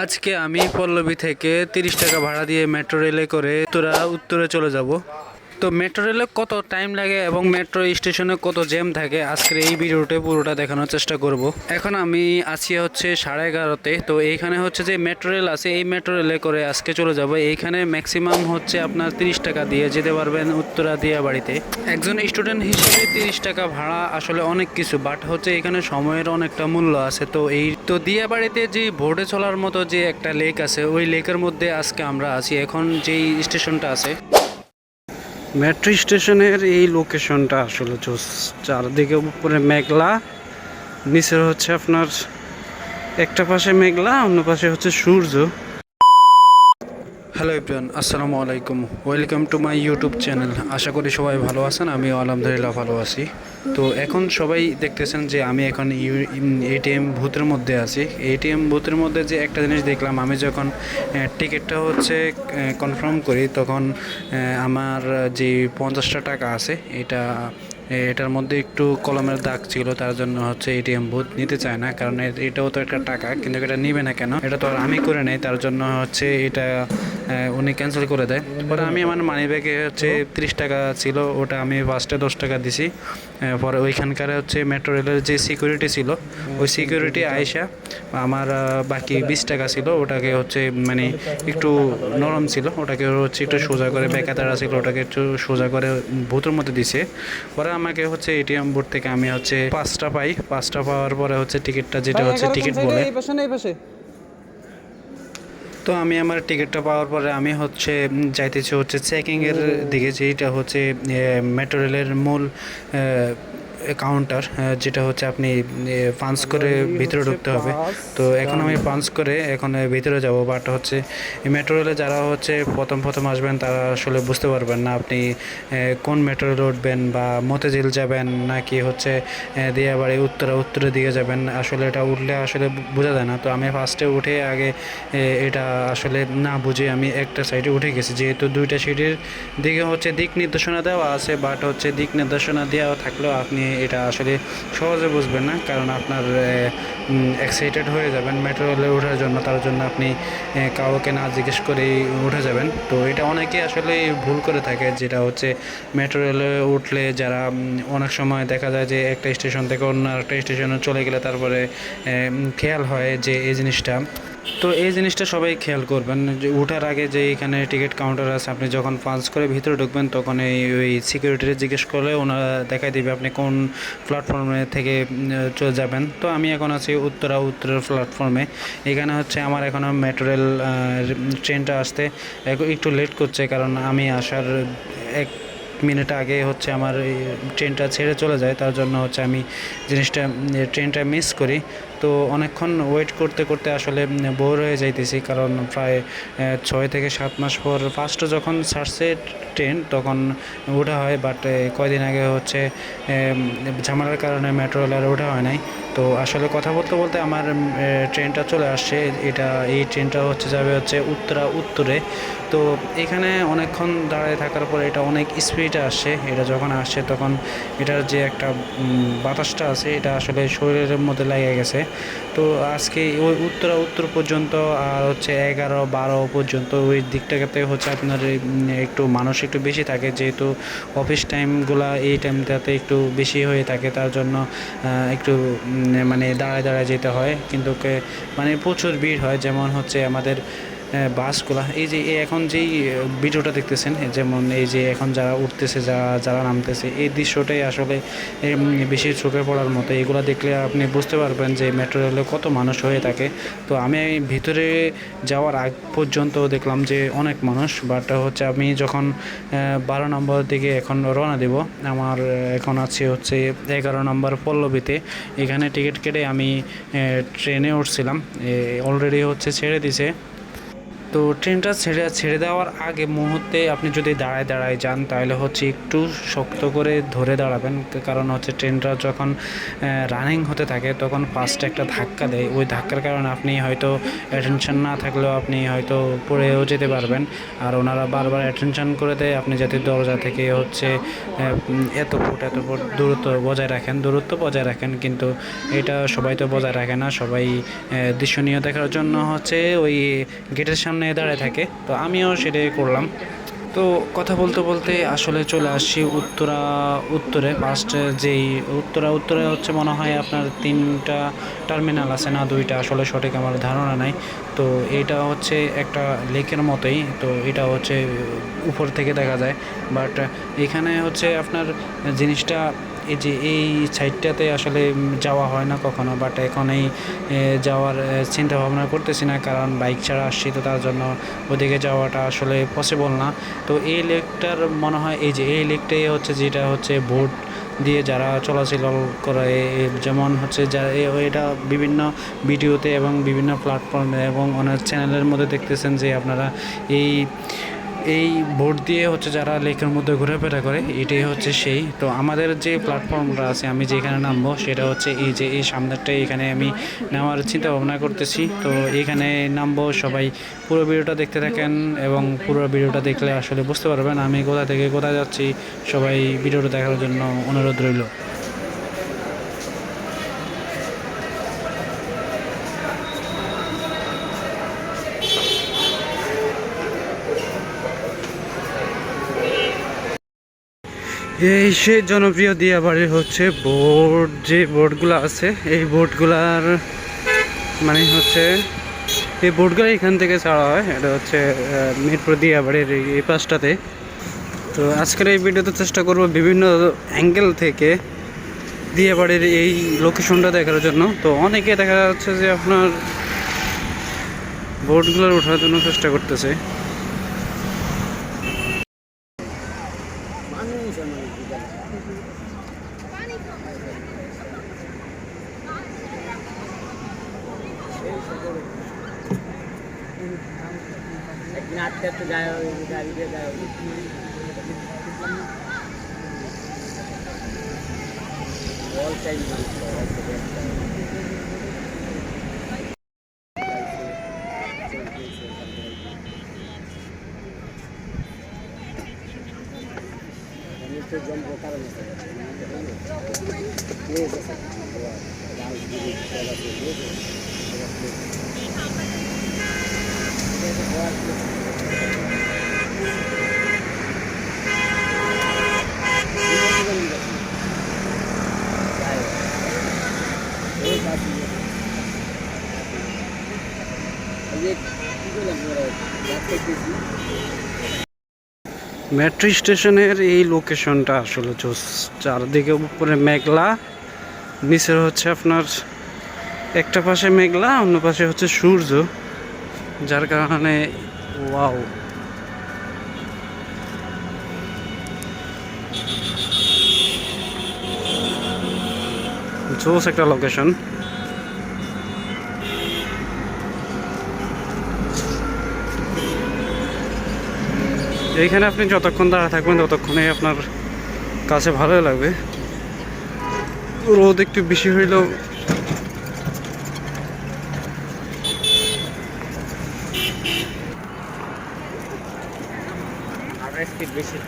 আজকে আমি পল্লবী থেকে 30 টাকা ভাড়া দিয়ে মেট্রো রেলে করে উত্তরে চলে যাব। তো মেট্রো রেলে কত টাইম লাগে এবং মেট্রো স্টেশনে কত জ্যাম থাকে আজকের এই ভিডিওতে পুরোটা দেখানোর চেষ্টা করব। এখন আমি আছি হচ্ছে 11:30-তে। তো এইখানে হচ্ছে যে মেট্রো রেল আছে, এই মেট্রো রেলে করে আজকে চলে যাব। এইখানে ম্যাক্সিমাম হচ্ছে আপনার 30 টাকা দিয়ে যেতে পারবেন উত্তরা দিয়াবাড়িতে। একজন স্টুডেন্ট হিসেবে 30 টাকা ভাড়া আসলে অনেক কিছু, বাট হচ্ছে এখানে সময়ের অনেকটা মূল্য আছে। তো দিয়াবাড়িতে যে বোর্ডে চলার মতো যে একটা লেক আছে, ওই লেকের মধ্যে আজকে আমরা আছি। এখন যেই স্টেশনটা আছে মেট্রো স্টেশনের, এই লোকেশনটা আসলে চারদিকে উপরে মেঘলা, নিচে হচ্ছে আপনার একটা পাশে মেঘলা, অন্য পাশে হচ্ছে সূর্য। হ্যালো এভরিওয়ান, আসসালামু আলাইকুম, welcome to my YouTube channel. আশা করি সবাই ভালো আছেন, আমিও আলহামদুলিল্লাহ ভালো আছি। তো এখন সবাই দেখতেছেন যে আমি এখন এটিএম বুথের মধ্যে আছি। এটিএম বুথের মধ্যে যে একটা জিনিস দেখলাম, আমি যখন টিকিটটা হচ্ছে কনফার্ম করি তখন আমার যে 50 টাকা আছে এটার মধ্যে একটু কলমের দাগ ছিল, তার জন্য হচ্ছে এটিএম বুথ নিতে চায় না, কারণ এটাও তো একটা টাকা, কিন্তু এটা নিবে না কেন? এটা তো আর আমি করে নেই, তার জন্য হচ্ছে এটা উনি ক্যান্সেল করে দেয়। পরে আমি আমার মানি ব্যাগে হচ্ছে 30 টাকা ছিল, ওটা আমি ফার্স্টে 10 টাকা দিছি। পরে ওইখানকার হচ্ছে মেট্রো রেলের যে সিকিউরিটি ছিল, ওই সিকিউরিটি আয়সা আমার বাকি 20 টাকা ছিল, ওটাকে হচ্ছে মানে একটু নরম ছিল, ওটাকে হচ্ছে একটু সোজা করে, বেকাতারা ছিল ওটাকে একটু সোজা করে বুথের মধ্যে দিছে। পরে আমাকে হচ্ছে এটিএম বুথ থেকে আমি হচ্ছে 5টা পাই। 5টা পাওয়ার পরে হচ্ছে টিকিটটা, যেটা হচ্ছে টিকিট বলে, তো আমি আমার টিকিটটা পাওয়ার পরে আমি হচ্ছে যাইতেছি হচ্ছে চেকিংয়ের দিকে, যেটা হচ্ছে মেট্রো রেলের মূল কাউন্টার, যেটা হচ্ছে আপনি পাঞ্চ করে ভিতরে ঢুকতে হবে। তো এখন আমি পাঞ্চ করে এখন ভিতরে যাব, বাট হচ্ছে মেট্রো রেলে যারা হচ্ছে প্রথম প্রথম আসবেন তারা আসলে বুঝতে পারবেন না আপনি কোন মেট্রো রেলে উঠবেন, বা মতিঝিল যাবেন নাকি হচ্ছে দিয়াবাড়ি উত্তরের দিকে যাবেন। আসলে এটা উঠলে আসলে বোঝা যায় না। তো আমি ফার্স্টে উঠে আগে এটা আসলে না বুঝে আমি একটা সাইডে উঠে গেছি, যেহেতু দুইটা সিটের দিকে হচ্ছে দিক নির্দেশনা দেওয়া আছে, বাট হচ্ছে দিক নির্দেশনা দেওয়া থাকলেও আপনি এটা আসলে সহজে বুঝবেন না, কারণ আপনার এক্সাইটেড হয়ে যাবেন মেট্রো রেলে ওঠার জন্য, তার জন্য আপনি কাউকে না জিজ্ঞেস করেই উঠে যাবেন। তো এটা অনেকে আসলে ভুল করে থাকে, যেটা হচ্ছে মেট্রো রেলে উঠলে যারা অনেক সময় দেখা যায় যে একটা স্টেশন থেকে অন্য একটা স্টেশনে চলে গেলে তারপরে খেয়াল হয় যে এই জিনিসটা। তো এই জিনিসটা সবাই খেয়াল করবেন যে উঠার আগে যে এখানে টিকিট কাউন্টার আছে, আপনি যখন পাঞ্চ করে ভিতরে ঢুকবেন তখন ওই সিকিউরিটির জিজ্ঞেস করলে ওনারা দেখাই দিবে আপনি কোন প্ল্যাটফর্মে থেকে চলে যাবেন। তো আমি এখন আছি উত্তরের প্ল্যাটফর্মে। এখানে হচ্ছে আমার এখনও মেট্রো রেল ট্রেনটা আসতে একটু লেট করছে, কারণ আমি আসার 1 মিনিট আগে হচ্ছে আমার ট্রেনটা ছেড়ে চলে যায়, তার জন্য হচ্ছে আমি ট্রেনটা মিস করি। তো অনেকক্ষণ ওয়েট করতে করতে আসলে বোর হয়ে যাইতেছি, কারণ প্রায় 6 থেকে 7 মাস পর ফার্স্ট যখন ছাড়ছে ট্রেন তখন ওঠা হয়, বাট কয়দিন আগে হচ্ছে ঝামেলার কারণে মেট্রো রেল আর ওঠা হয় নাই। তো আসলে কথা বলতে বলতে আমার ট্রেনটা চলে আসছে। এই ট্রেনটা হচ্ছে যাবে হচ্ছে উত্তরে। তো এখানে অনেকক্ষণ দাঁড়ায় থাকার পর এটা অনেক স্পিডে আসছে। এটা যখন আসছে তখন এটার যে একটা বাতাসটা আছে এটা আসলে শরীরের মধ্যে লেগে গেছে। তো আজকে ওই উত্তর পর্যন্ত আর হচ্ছে 11-12 পর্যন্ত ওই দিকটাতে হচ্ছে আপনার একটু মানুষ একটু বেশি থাকে, যেহেতু অফিস টাইমগুলা এই টাইমটাতে একটু বেশি হয়ে থাকে, তার জন্য একটু মানে দাঁড়ায় দাঁড়ায় যেতে হয়, কিন্তু মানে প্রচুর ভিড় হয়। যেমন হচ্ছে আমাদের বাসগুলা, এই যে এখন যেই ভিডিওটা দেখতেছেন, যেমন এই যে এখন যারা উঠতেছে যারা নামতেছে, এই দৃশ্যটাই আসলে বেশি চোখে পড়ার মতো। এগুলো দেখলে আপনি বুঝতে পারবেন যে মেট্রো রেলে কত মানুষ হয়ে থাকে। তো আমি ভিতরে যাওয়ার আগ পর্যন্ত দেখলাম যে অনেক মানুষ, বাট হচ্ছে আমি যখন 12 নম্বর দিকে এখন রওনা দেব, আমার এখন আছে হচ্ছে 11 নম্বর পল্লবীতে। এখানে টিকিট কেটে আমি ট্রেনে উঠছিলাম, অলরেডি হচ্ছে ছেড়ে দিছে। তো ট্রেনটা ছেড়ে ছেড়ে দেওয়ার আগে মুহূর্তে আপনি যদি দাঁড়ায় দাঁড়ায় যান তাহলে হচ্ছে একটু শক্ত করে ধরে দাঁড়াবেন, কারণ হচ্ছে ট্রেনটা যখন রানিং হতে থাকে তখন ফার্স্টে একটা ধাক্কা দেয়, ওই ধাক্কার কারণে আপনি হয়তো অ্যাটেনশন না থাকলেও আপনি হয়তো পড়েও যেতে পারবেন। আর ওনারা বারবার অ্যাটেনশন করে দেয় আপনি যাতে দরজা থেকে হচ্ছে এত ফুট দূরত্ব বজায় রাখেন, কিন্তু এটা সবাই তো বজায় রাখে না, সবাই দৃশ্যনীয় দেখার জন্য হচ্ছে ওই গেটের সামনে দাঁড়ায় থাকে। তো আমিও সেটাই করলাম। তো কথা বলতে বলতে আসলে চলে আসছি উত্তরে। ফার্স্ট যেই উত্তরে হচ্ছে মনে হয় আপনার 3টা টার্মিনাল আছে না 2টা, আসলে সঠিক আমার ধারণা নাই। তো এটা হচ্ছে একটা লেকের মতোই, তো এটা হচ্ছে উপর থেকে দেখা যায়। বাট এখানে হচ্ছে আপনার জিনিসটা এই যে এই সাইডটাতে আসলে যাওয়া হয় না কখনো, বাট এখন এই যাওয়ার চিন্তা ভাবনা করতেছি না, কারণ বাইক ছাড়া আসছি, তো তার জন্য ওদিকে যাওয়াটা আসলে পসিবল না। তো এই লেকটার মনে হয় এই লেকটাই হচ্ছে যেটা হচ্ছে বোট দিয়ে যারা চলাচল করে, যেমন হচ্ছে এটা বিভিন্ন ভিডিওতে এবং বিভিন্ন প্ল্যাটফর্মে এবং অনেক চ্যানেলের মধ্যে দেখতেছেন যে আপনারা এই এই বোট দিয়ে হচ্ছে যারা লেকের মধ্যে ঘোরাফেরা করে, এটাই হচ্ছে সেই। তো আমাদের যে প্ল্যাটফর্মটা আছে আমি যেখানে নামবো সেটা হচ্ছে এই যে এই সামনেরটাই, এখানে আমি নামার চিন্তা ভাবনা করতেছি। তো এখানে নামবো, সবাই পুরো ভিডিওটা দেখতে থাকেন এবং পুরো ভিডিওটা দেখলে আসলে বুঝতে পারবেন আমি কোথা থেকে কোথায় যাচ্ছি। সবাই ভিডিওটা দেখার জন্য অনুরোধ রইল। এই সেই জনপ্রিয় দিয়াবাড়ির হচ্ছে বোট, যে বোটগুলো আছে এই বোটগুলার মানে হচ্ছে এই বোটগুলো এখান থেকে ছাড়া হয়, এটা হচ্ছে মিরপুর দিয়াবাড়ির এই পাশটাতে। তো আজকের এই ভিডিওতে চেষ্টা করব বিভিন্ন অ্যাঙ্গেল থেকে দিয়াবাড়ির এই লোকেশনটা দেখার জন্য। তো অনেকে দেখা যাচ্ছে যে আপনার বোটগুলোর ওঠার জন্য চেষ্টা করতেছে। মেট্রো স্টেশনের এই লোকেশনটা আসলে চারদিকে উপরে মেঘলা, নিচের হচ্ছে আপনার একটা পাশে মেঘলা, অন্য পাশে হচ্ছে সূর্য, যার কারণে ওয়াও জোস একটা লোকেশন। এইখানে আপনি যতক্ষণ দাঁড়া থাকবেন ততক্ষণই আপনার কাছে ভালোই লাগবে। রোদ একটু বেশি হইলেও বেশি।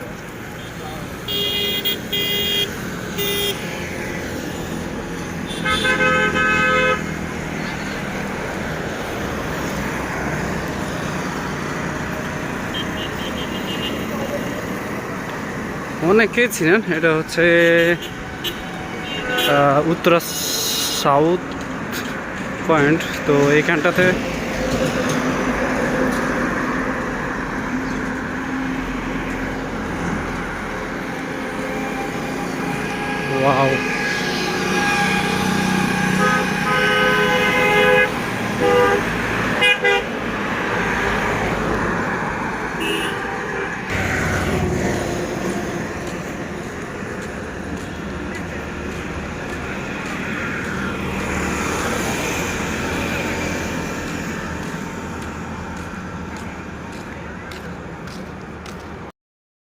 অনেকে ছিলেন, এটা হচ্ছে উত্তরা সাউথ পয়েন্ট। তো এইখানটাতে ওয়াও,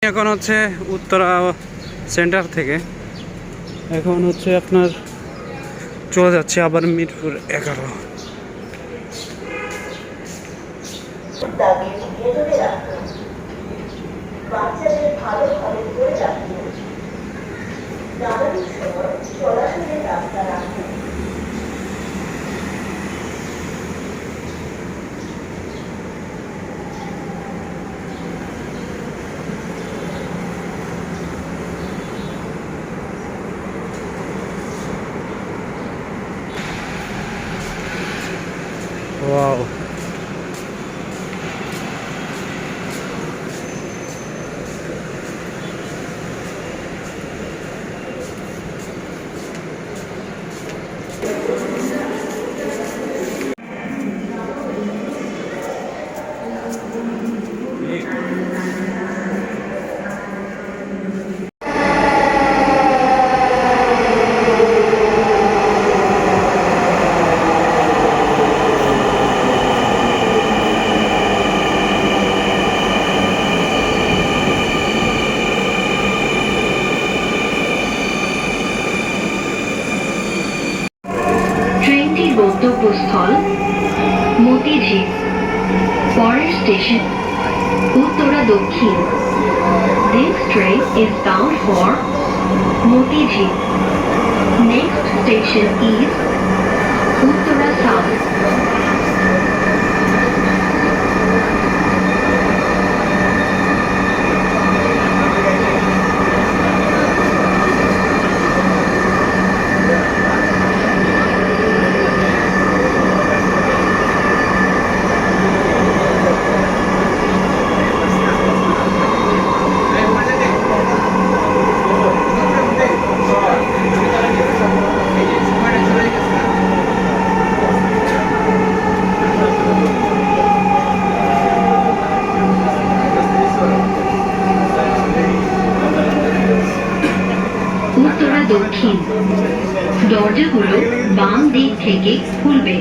এখন হচ্ছে উত্তরা সেন্টার থেকে এখন হচ্ছে আপনার চলে যাচ্ছে আবার মিরপুর 11। বাচ্চাদের ভালোভাবে ধরে রাখুন। নামানোর সময় সরাসরি রাস্তা রাখুন। ওয়াও, ট্রেনটির গন্তব্যস্থল মতিঝিল। পরের স্টেশন উত্তরা দক্ষিণ। This train is bound for Motijheel. Next station is Uttara South. Uttara দক্ষিণ। দরজাগুলো বাম দিক থেকে খুলবে।